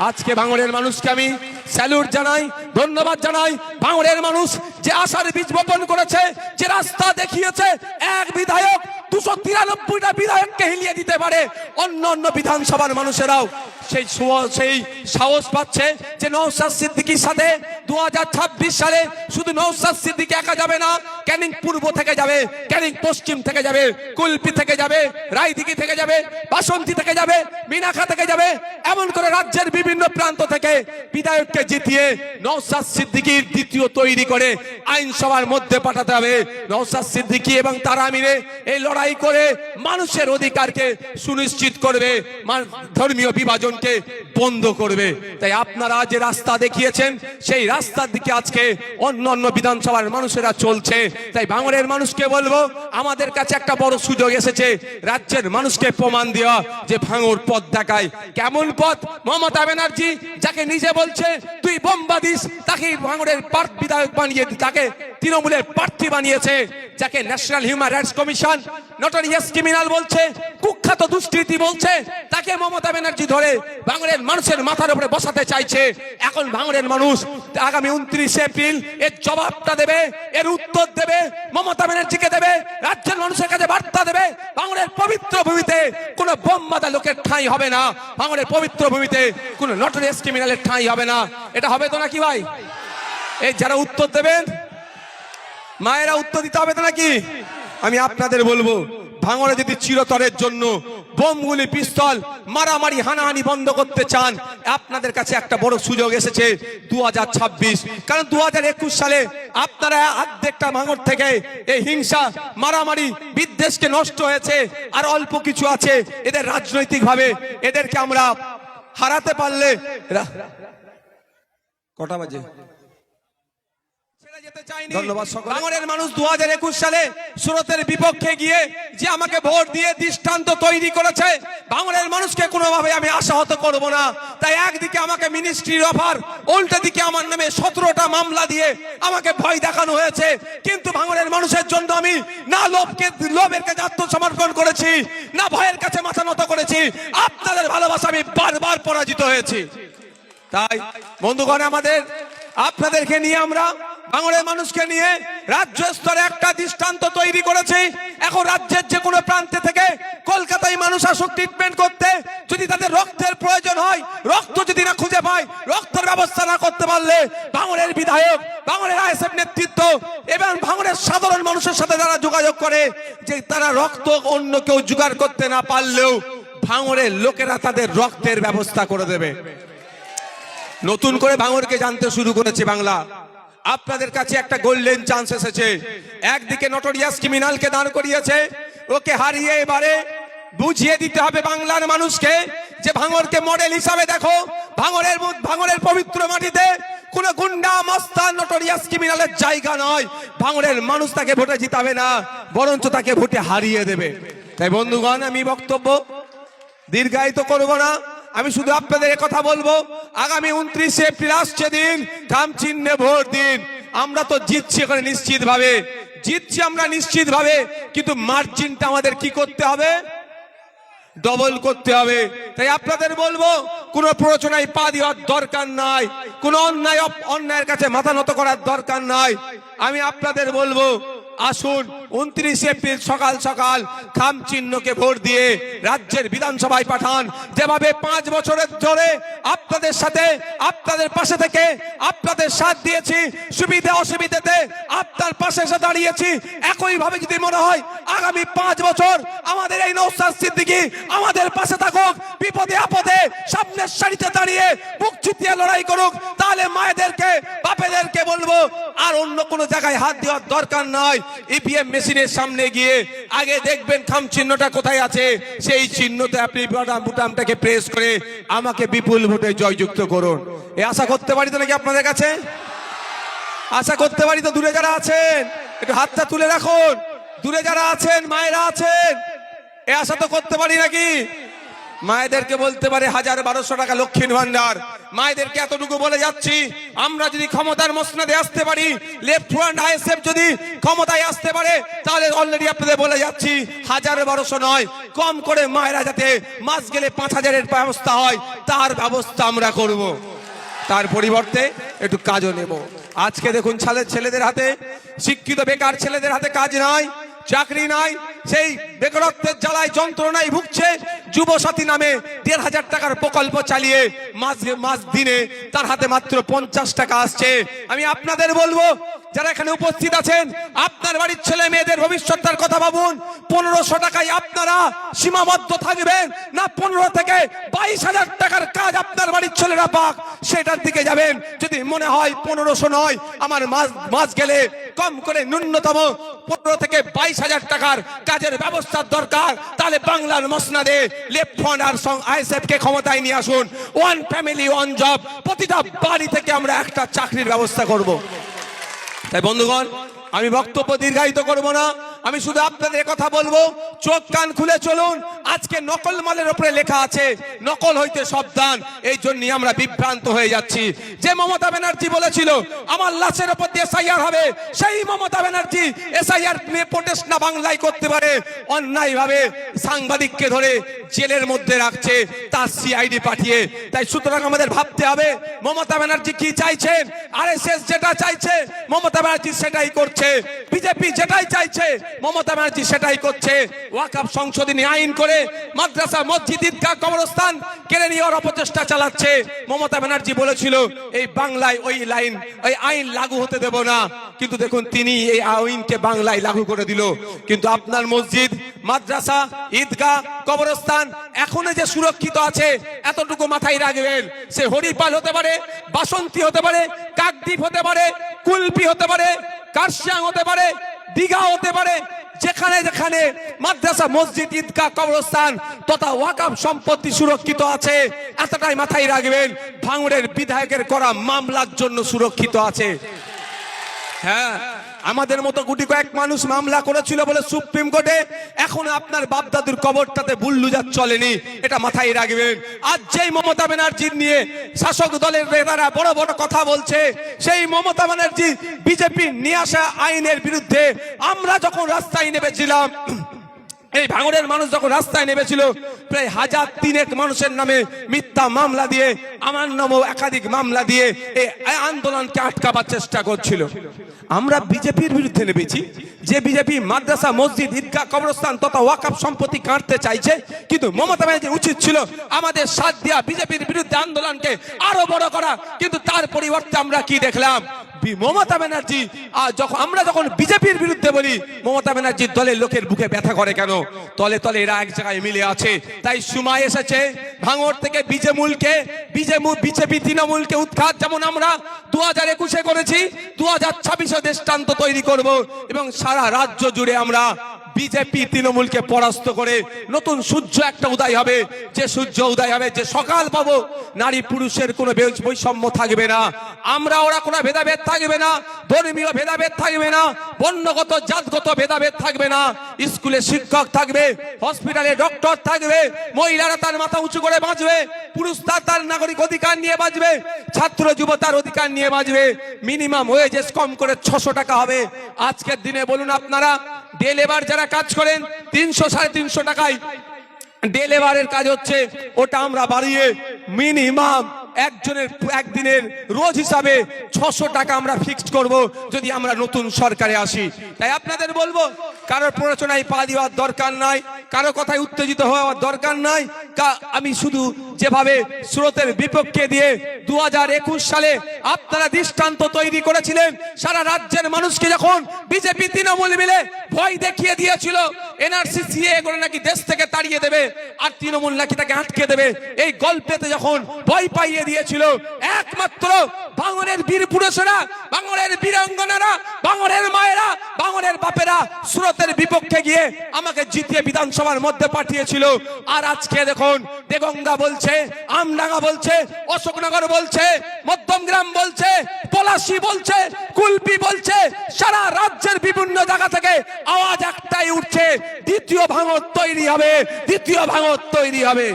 আজকে ভাঙড়ের মানুষকে আমি স্যালুট জানাই, ধন্যবাদ জানাই। ভাঙড়ের মানুষ যে আশার বীজ বপন করেছে, যে রাস্তা দেখিয়েছে, এক বিধায়ক 293টা বিধায়ককে হিলিয়ে দিতে পারে, অন্য অন্য বিধানসভার মানুষেরাও সেই সাহস পাচ্ছে যে নওশাদ সিদ্দিকীর সাথে 2026 সালে শুধু নওশাদ সিদ্দিকী একা যাবে না, ক্যানিং পূর্ব থেকে যাবে, ক্যানিং পশ্চিম থেকে যাবে, কুলপি থেকে যাবে, রায়দিঘি থেকে যাবে, বাসন্তী থেকে যাবে, মিনাখা থেকে যাবে, এমন করে রাজ্যের বিভিন্ন প্রান্ত থেকে বিধায়ককে জিতিয়ে নওশাদ সিদ্দিকীর দ্বিতীয় তৈরি করে আইনসভার মধ্যে পাঠাতে হবে। নওশাদ সিদ্দিকী এবং তারা মিলে এই লড়াই করে মানুষের অধিকারকে সুনিশ্চিত করবে, ধর্মীয় বিভাজনকে বন্ধ করবে। তাই আপনারা যে রাস্তা দেখিয়েছেন সেই রাস্তার দিকে আজকে অন্য অন্য বিধানসভার মানুষেরা চলছে। তাই ভাঙড়ের মানুষকে বলবো, আমাদের কাছে একটা বড় সুযোগ এসেছে রাজ্যের মানুষকে প্রমাণ দেওয়া যে ভাঙড় পথ দেখায়। কেমন পথ? মমতা ব্যানার্জি যাকে নিজে বলছে তুই বোমবাদিস, তাকে ভাঙড়ের পার্ট বিধায়ক বানিয়ে, তাকে তৃণমূলের প্রার্থী বানিয়েছে, যাকে national human rights commission notorious criminal বলছে, কুখ্যাত দুষ্কৃতী বলছে, তাকে মমতা ব্যানার্জি ধরে ভাঙড়ের মানুষের মাথার উপরে বসাতে চাইছে। এখন ভাঙড়ের মানুষ আগামী 29 এপ্রিল এর জবাবটা দেবে, এর উত্তর দেবে, মমতা ব্যানার্জিকে দেবে, রাজ্যের মানুষের কাছে বার্তা দেবে। ভাঙড়ের পবিত্র ভূমিতে কোনো বোম বাঁধা লোকের ঠাঁই হবে না, ভাঙড়ের পবিত্র ভূমিতে কোনো নটোরিয়াস ক্রিমিনালের ঠাঁই হবে না। এটা হবে তো নাকি ভাই? এই যারা উত্তর দেবেন, মায়েরা উত্তর দিতে হবে তো নাকি? আমি আপনাদের বলবো, ভাঙড়ে যদি চিরতরের জন্য বোমগুলি, পিস্তল, মারামারি, হানাহানি বন্ধ করতে চান, আপনাদের কাছে একটা বড় সুযোগ এসেছে 2026। কারণ 2021 সালে আপনারা অর্ধেকটা ভাঙড় থেকে এই হিংসা, মারামারি, বিদ্বেষকে নষ্ট হয়েছে। আর অল্প কিছু আছে এদের রাজনৈতিক ভাবে, এদেরকে আমরা হারাতে পারলে কটা বাজে ধন্যবাদ। ভাঙড়ের মানুষ 2021 সালে সুরতের বিপক্ষে গিয়ে যে আমাকে ভোট দিয়ে দৃষ্টান্ত তৈরি করেছে, ভাঙড়ের মানুষকে কোনোভাবে আমি আশাহত করব না। তাই একদিকে আমাকে মিনিস্ট্রির অফার, উল্টো দিকে আমার নামে 17টা মামলা দিয়ে আমাকে ভয় দেখানো হয়েছে। কিন্তু ভাঙড়ের মানুষের জন্য আমি না লোভের কাছে আত্মসমর্পণ করেছি, না ভয়ের কাছে মাথা নত করেছি। আপনাদের ভালোবাসা আমি বারবার পরাজিত হয়েছি। তাই বন্ধুগণ, আপনাদেরকে নিয়ে আমরা ভাঙড়ের মানুষকে নিয়ে রাজ্য স্তরে একটা দৃষ্টান্ত তৈরি করেছি। এখন রাজ্যের যে কোনো প্রান্তে থেকে কলকাতায় মানুষ আসুক ট্রিটমেন্ট করতে, যদি তাদের রক্তের প্রয়োজন হয়, রক্ত যদি না খুঁজে পায়, রক্তের ব্যবস্থা না করতে পারলে ভাঙড়ের বিধায়ক, ভাঙড়ের আইএসএফ নেতৃত্ব এবং ভাঙড়ের সাধারণ মানুষের সাথে যারা যোগাযোগ করে, যে তারা রক্ত অন্য কেউ জোগাড় করতে না পারলেও ভাঙড়ের লোকেরা তাদের রক্তের ব্যবস্থা করে দেবে। নতুন করে ভাঙড়কে জানতে শুরু করেছে বাংলা। আপনাদের কাছে একটা গোল্ডেন চান্স এসেছে। একদিকে নটোরিয়াস ক্রিমিনালকে দাঁড় করিয়েছে, ওকে হারিয়ে এবারে বুঝিয়ে দিতে হবে বাংলার মানুষকে যে ভাঙড়কে মডেল হিসাবে দেখো। ভাঙড়ের পবিত্র মাটিতে কোন গুন্ডা, মস্তান, নটোরিয়াস ক্রিমিনালের জায়গা নয়। ভাঙড়ের মানুষ তাকে ভোটে জিতাবে না, বরঞ্চ তাকে ভোটে হারিয়ে দেবে। তাই বন্ধুগণ, আমি বক্তব্য দীর্ঘায়িত করব না, আমি শুধু আপনাদের কথা বলবো, আগামী 29 এপ্রিল আসছে দিন, খাম চিহ্নে ভোট দিন। আমরা তো জিতছি, এখানে নিশ্চিত ভাবে জিতছি আমরা, নিশ্চিত ভাবে। কিন্তু মার্জিনটা আমাদের কি করতে হবে? ডবল করতে হবে। তাই আপনাদের বলবো, কোন প্ররোচনায় পা দেওয়ার দরকার নাই, কোন অন্যায়ের কাছে মাথা নত করার দরকার নাই। আমি আপনাদের বলবো, আসুন 29 এপ্রিল সকাল সকাল খাম চিহ্নকে ভোট দিয়ে রাজ্যের বিধানসভায় পাঠান। যেভাবে 5 বছরের ধরে আপনাদের সাথে, আপনাদের পাশে থেকে আপনাদের সাথ দিয়েছি, সুবিধা অসুবিধাতে আপনার পাশে এসে দাঁড়িয়েছি, একইভাবে যদি মনে হয় আগামী 5 বছর আমাদের এই নওশাদ সিদ্দিকী আমাদের পাশে থাকুক, বিপদে আপদে সামনের সারিতে দাঁড়িয়ে বুক চিতিয়ে লড়াই করুক, তাহলে মায়েদেরকে, বাপেদেরকে বলবো, আর অন্য কোনো জায়গায় হাত দেওয়ার দরকার নয়। ইভিএম মেশিনের সামনে গিয়ে আগে দেখবেন খাম চিহ্নটা কোথায় আছে, সেই চিহ্নতে আপনি বুটামটাকে প্রেস করে আমাকে বিপুল ভোটে জয়যুক্ত করুন। এ আশা করতে পারি তো নাকি আপনাদের কাছে? আশা করতে পারি তো? দূরে যারা আছেন একটু হাতটা তুলে রাখুন, দূরে যারা আছেন, মায়েরা আছেন, এ আশা তো করতে পারি নাকি? মায়েদেরকে বলতে পারে 1000-1200 টাকা লক্ষ্মীর ভান্ডার। মায়েদেরকে এতটুকু বলে যাচ্ছি, আমরা যদি ক্ষমতার মসনদে আসতে পারি, লেফট হ্যান্ড আইএসএফ যদি ক্ষমতায় আসতে পারে, তাহলে অলরেডি আপনাদের বলে যাচ্ছি 1000-1200 নয়, কম করে মায়েরা যাতে মাস গেলে 5000-এর ব্যবস্থা হয়, তার ব্যবস্থা আমরা করব। তার পরিবর্তে একটু কাজও নেব। আজকে দেখুন ছেলেদের হাতে, শিক্ষিত বেকার ছেলেদের হাতে কাজ নাই, চাকরি নাই, সেই বেকারত্বের জ্বালায় যন্ত্রণায় ভুগছে। যুবসাথী নামে 1500 টাকার প্রকল্প চালিয়ে মাস দিনে তার হাতে মাত্র 50 টাকা আসছে। আমি আপনাদের বলবো, যারা এখানে উপস্থিত আছেন, আপনার বাড়ির ছেলে মেয়েদের ভবিষ্যতের কথা ভাবুন। 1500 টাকায় আপনারা সীমাবদ্ধ থাকবেন না 15 থেকে 22,000 টাকার কাজ আপনার বাড়ির ছেলেরা পাক, সেটার দিকে যাবেন। যদি মনে হয় 1500 নয়, আমার মাস গেলে কম করে ন্যূনতম 15 থেকে 22,000 টাকার কাজের ব্যবস্থার দরকার, তাহলে বাংলার মসনদে লেফট ফ্রন্ট আর আইএসএফ কে ক্ষমতায় নিয়ে আসুন। ওয়ান ফ্যামিলি ওয়ান জব, প্রতিটা বাড়ি থেকে আমরা একটা চাকরির ব্যবস্থা করব। তাই বন্ধুগণ, আমি বক্তব্য দীর্ঘায়িত করব না, আমি শুধু আপনাদের কথা বলবো, চোখ কান খুলে চলুন। আজকে নকল মালের উপরে লেখা আছে নকল হইতে সাবধান, এই জন্যই আমরা বিভ্রান্ত হয়ে যাচ্ছি। যে মমতা ব্যানার্জি বলেছিল আমার লাশের উপর দিয়ে এসআইআর হবে, সেই মমতা ব্যানার্জি এসআইআর নিয়ে প্রোটেস্ট না বাংলায় করতে পারে, অন্যায় ভাবে সাংবাদিককে ধরে জেলের মধ্যে রাখছে, তার সিআইডি পাঠিয়ে। তাই সুতরাং আমাদের ভাবতে হবে মমতা ব্যানার্জি কি চাইছেন। আরএসএস যেটা চাইছে মমতা ব্যানার্জি সেটাই করছে, বিজেপি যেটাই চাইছে মমতা ব্যানার্জি সেটাই করছে। ওয়াকফ সংশোধনী আইন করে মাদ্রাসা, মসজিদ, ঈদগাহ, কবরস্থান কেড়ে নেওয়ার অপচেষ্টা চালাচ্ছে। মমতা ব্যানার্জি বলেছিল এই বাংলায় ওই আইন লাগু হতে দেব না, কিন্তু দেখুন তিনি এই আইনকে বাংলায় লাগু করে দিল। কিন্তু আপনার মসজিদ, মাদ্রাসা, ঈদগাহ, কবরস্থান এখনো যে সুরক্ষিত আছে, এতটুকু মাথায় রাখবেন। সে হরিপাল হতে পারে, বাসন্তী হতে পারে, কাকদ্বীপ হতে পারে, কুলপি হতে পারে, কার্শিয়াং হতে পারে, দীঘা হতে পারে, যেখানে যেখানে মাদ্রাসা, মসজিদ, ঈদগাহ, কবরস্থান তথা ওয়াকফ সম্পত্তি সুরক্ষিত আছে, এতটাই মাথায় রাখবেন। ভাঙড়ের বিধায়কের করা মামলার জন্য সুরক্ষিত আছে। হ্যাঁ, আমাদের মতো গুটি কয়েক মানুষ মামলা করেছিল বলে সুপ্রিম কোর্টে, এখন আপনার বাপদাদুর কবরটাতে বুল্লুজার চলেনি, এটা মাথায় রাখবেন। আজ যেই মমতা ব্যানার্জির নিয়ে শাসক দলের নেতারা বড় বড় কথা বলছে, সেই মমতা ব্যানার্জি বিজেপি নিয়ে আসা আইনের বিরুদ্ধে আমরা যখন রাস্তায় নেমেছিলাম, এই ভাঙড়ের মানুষ যখন রাস্তায় নেমেছিল, প্রায় 1003 মানুষের নামে মিথ্যা মামলা দিয়ে, আমার নামেও একাধিক মামলা দিয়ে এই আন্দোলনকে আটকাবার চেষ্টা করছিল। আমরা বিজেপির বিরুদ্ধে নেমেছি, যে বিজেপি মাদ্রাসা, মসজিদ, ঈদগাহ, কবরস্থান তথা ওয়াকফ সম্পত্তি কাটতে চাইছে। কিন্তু মমতা ব্যানার্জির উচিত ছিল আমাদের সাথ দিয়া বিজেপির বিরুদ্ধে আন্দোলনকে আরো বড় করা, কিন্তু তার পরিবর্তে আমরা কি দেখলাম, মমতা ব্যানার্জি আমরা যখন বিজেপির বিরুদ্ধে বলি, মমতা ব্যানার্জির দলের লোকের বুকে ব্যথা করে কেন? তলে তলে এরা এক জায়গায় মিলে আছে। তাই সময় এসেছে ভাঙড় থেকে বিজেপি তৃণমূলকে উৎখাত, যেমন আমরা 2021-এ করেছি, 2026-এ দৃষ্টান্ত তৈরি করব এবং সারা রাজ্য জুড়ে আমরা বিজেপি তৃণমূলকে পরাস্ত করে নতুন সূর্য একটা উদয় হবে। যে সূর্য উদয় হবে, যে সকাল পাবো, নারী পুরুষের কোনো বৈষম্য থাকবে না, আমরা ওরা কোনো ভেদাভেদ থাকবে না, ধর্মীয় ভেদাভেদ থাকবে না, বর্ণগত জাতগত ভেদাভেদ থাকবে না। স্কুলে শিক্ষক থাকবে, হসপিটালে ডক্টর থাকবে, মহিলারা তার মাথা উঁচু করে বাঁচবে, পুরুষ তার নাগরিক অধিকার নিয়ে বাঁচবে, ছাত্র যুব তার অধিকার নিয়ে বাঁচবে। মিনিমাম ওয়েজেস কম করে 600 টাকা হবে। আজকের দিনে বলুন আপনারা, ডে লেবার যারা কাজ করেন 300-350 টাকায় ডে লেবারের কাজ হচ্ছে, ওটা আমরা বাড়িয়ে মিনিমাম একদিনের রোজ হিসাবে 600 টাকা আমরা ফিক্সড করব যদি আমরা নতুন সরকারে আসি। তাই আপনাদের বলবো, কারোর প্ররোচনায় পা দেওয়ার দরকার নাই, কারো কথায় উত্তেজিত হওয়ার দরকার নাই। আমি শুধু যেভাবে স্রোতের বিপক্ষে দিয়ে 2021 সালে আপনারা দৃষ্টান্ত তৈরি করেছিলেন, সারা রাজ্যের মানুষকে যখন বিজেপি তৃণমূল মিলে ভয় দেখিয়ে দিয়েছিল, এনআরসি সিএ করে নাকি দেশ থেকে তাড়িয়ে দেবে আর তৃণমূল নাকি তাকে আটকে দেবে, এই গল্পেতে যখন ভয় পাইয়ে দিয়েছিল, একমাত্র ভাঙড়ের বীর পুরুষেরা, ভাঙড়ের বীরাঙ্গনারা, ভাঙড়ের মায়েরা, ভাঙড়ের বাপেরা স্রোতের বিপক্ষে গিয়ে আমাকে জিতিয়ে বিধানসভার মধ্যে পাঠিয়েছিল। আর আজকে দেখুন, দেগঙ্গা বলছে, আমডাঙ্গা বলছে, অশোকনগর বলছে, মধ্যমগ্রাম বলছে, পলাশী বলছে, কুলপি বলছে, সারা রাজ্যের বিভিন্ন জায়গা থেকে আওয়াজ একটাই উঠছে, দ্বিতীয় ভাঙড় তৈরি হবে, দ্বিতীয় ভাঙড় তৈরি হবে।